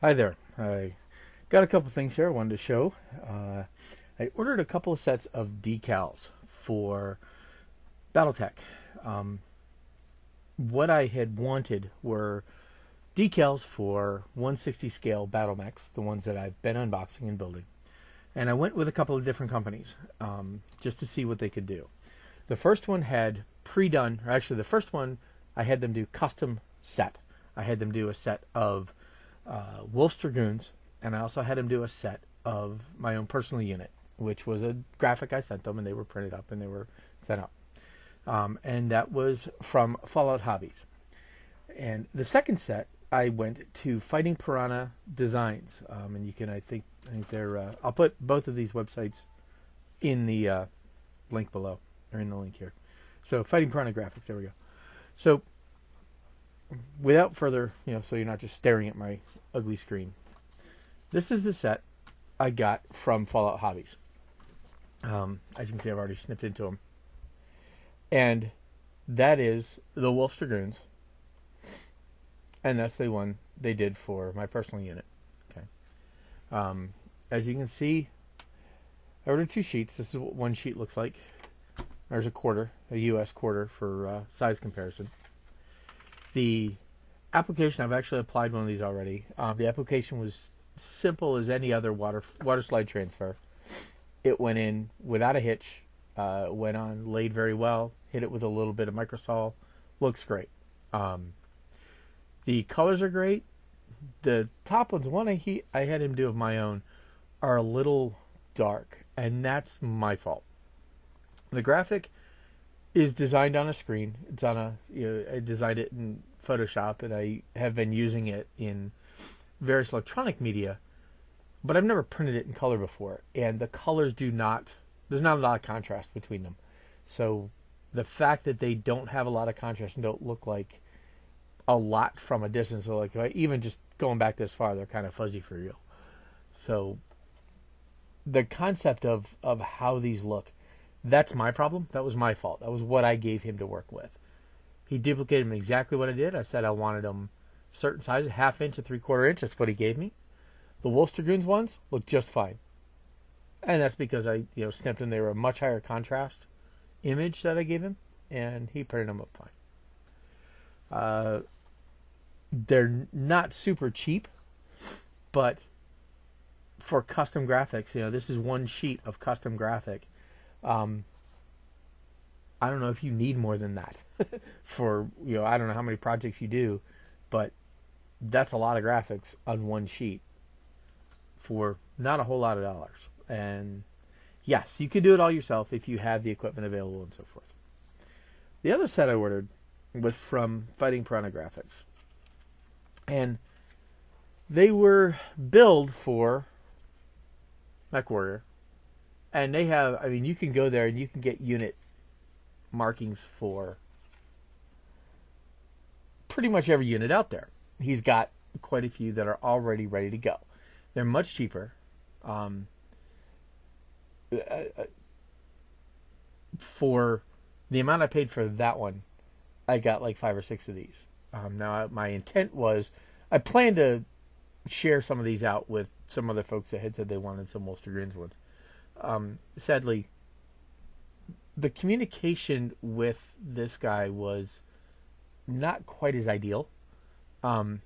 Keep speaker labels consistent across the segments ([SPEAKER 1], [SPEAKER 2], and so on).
[SPEAKER 1] Hi there. I got a couple things here I wanted to show. I ordered a couple of sets of decals for Battletech. Um, what I had wanted were decals for 160 scale battle mechs, the ones that I've been unboxing and building. And I went with a couple of different companies just to see what they could do. The first one had pre-done, or actually the first one I had them do custom set. I had them do a set of Wolf's Dragoons, and I also had them do a set of my own personal unit, which was a graphic I sent them, and they were printed up and they were sent out. And that was from Fallout Hobbies. And the second set, I went to Fighting Pirannha Designs, and you can, I think they're. I'll put both of these websites in the link below, or in the link here. So Fighting Piranha Graphics, there we go. So without further, so you're not just staring at my ugly screen. This is the set I got from Fallout Hobbies. As you can see, I've already snipped into them. And that is the Wolf Dragoons. And that's the one they did for my personal unit. Okay. As you can see, I ordered 2 sheets. This is what one sheet looks like. There's a quarter, a US quarter for size comparison. The application, I've actually applied one of these already. The application was simple as any other water slide transfer. It went in without a hitch, went on, laid very well, hit it with a little bit of microsol. Looks great. The colors are great. The top ones, one I had him do of my own, are a little dark, and that's my fault. The graphic is designed on a screen. It's on I designed it in Photoshop, and I have been using it in various electronic media, but I've never printed it in color before, and the colors there's not a lot of contrast between them. So the fact that they don't have a lot of contrast and don't look like a lot from a distance, so like even just going back this far, they're kind of fuzzy for you. So the concept of how these look, that's my problem. That was my fault. That was what I gave him to work with. He duplicated them exactly what I did. I said I wanted them certain sizes, 1/2 inch to 3/4 inch. That's what he gave me. The Wolf Dragoons ones look just fine, and that's because I snipped them. They were a much higher contrast image that I gave him, and he printed them up fine. They're not super cheap, but for custom graphics, this is one sheet of custom graphic. I don't know if you need more than that for, I don't know how many projects you do, but that's a lot of graphics on one sheet for not a whole lot of dollars. And yes, you can do it all yourself if you have the equipment available and so forth. The other set I ordered was from Fighting Piranha Graphics. And they were billed for Mechwarrior. And they have, you can go there and you can get unit markings for pretty much every unit out there. He's got quite a few that are already ready to go. They're much cheaper. For the amount I paid for that one, I got like 5 or 6 of these. Now, my intent was, I planned to share some of these out with some other folks that had said they wanted some Wolf Dragoons ones. Sadly, the communication with this guy was not quite as ideal. And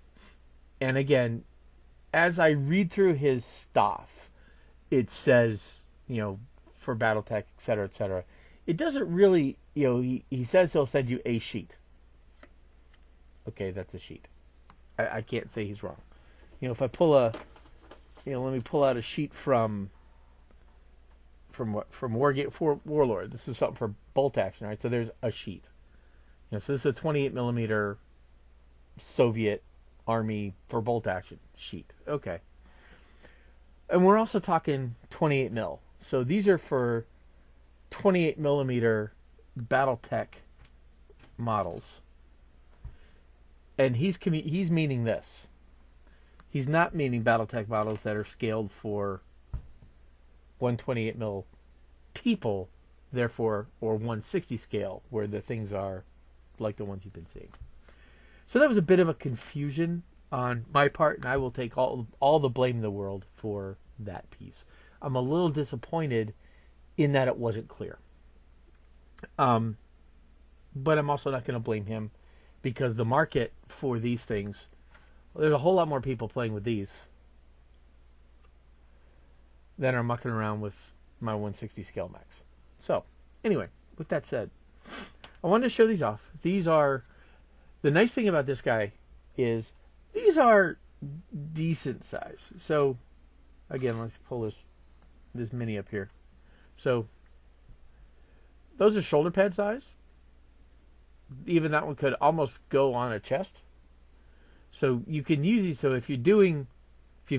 [SPEAKER 1] again, as I read through his stuff, it says, for Battletech, etc., etc. It doesn't really, he says he'll send you a sheet. Okay, that's a sheet. I can't say he's wrong. If I pull let me pull out a sheet from Warlord. This is something for bolt action, right? So there's a sheet. So this is a 28 millimeter Soviet Army for bolt action sheet. Okay. And we're also talking 28 mil. So these are for 28 millimeter Battletech models. And he's meaning this. He's not meaning Battletech models that are scaled for 128 mil people, therefore, or 160 scale, where the things are like the ones you've been seeing. So that was a bit of a confusion on my part, and I will take all the blame in the world for that piece. I'm a little disappointed in that it wasn't clear. But I'm also not going to blame him because the market for these things, there's a whole lot more people playing with these than are mucking around with my 160 scale mechs. So, anyway, with that said, I wanted to show these off. These are, the nice thing about this guy is these are decent size. So, again, let's pull this mini up here. So, those are shoulder pad size. Even that one could almost go on a chest. So you can use these. So if you've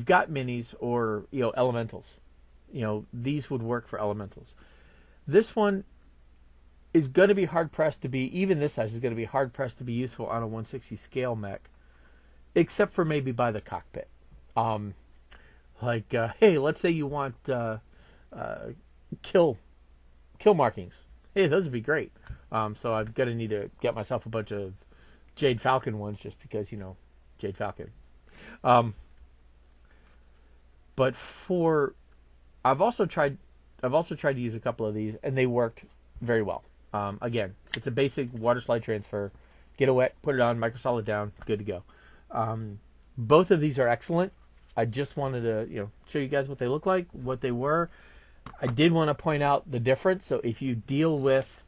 [SPEAKER 1] got minis or elementals, these would work for elementals. This one is going to be hard pressed to be, even this size is going to be hard pressed to be useful on a 160 scale mech, except for maybe by the cockpit. Hey, let's say you want kill markings. Hey, those would be great. So I'm going to need to get myself a bunch of Jade Falcon ones just because, Jade Falcon. But I've also tried to use a couple of these, and they worked very well. Again, it's a basic water slide transfer. Get it wet, put it on, microsolid down, good to go. Both of these are excellent. I just wanted to, show you guys what they look like, what they were. I did want to point out the difference. So if you deal with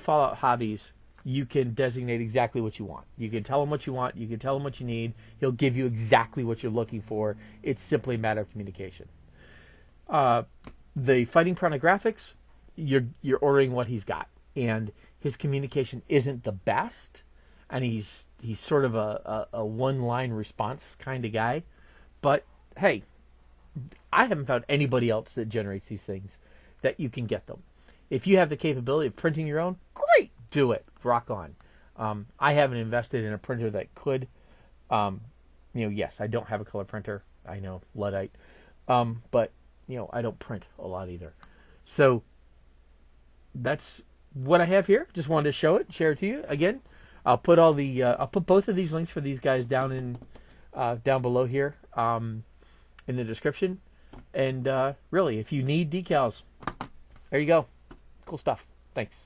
[SPEAKER 1] Fallout Hobbies, you can designate exactly what you want. You can tell him what you want. You can tell him what you need. He'll give you exactly what you're looking for. It's simply a matter of communication. The Fighting Pirannha graphics, you're ordering what he's got, and his communication isn't the best, and he's sort of a one-line response kind of guy. But hey, I haven't found anybody else that generates these things that you can get them. If you have the capability of printing your own, great, do it. Rock on. I haven't invested in a printer that could. Yes, I don't have a color printer. I know, Luddite. But, I don't print a lot either. So, that's what I have here. Just wanted to show it, share it to you. Again, I'll put both of these links for these guys down below here in the description. And really, if you need decals, there you go. Cool stuff. Thanks.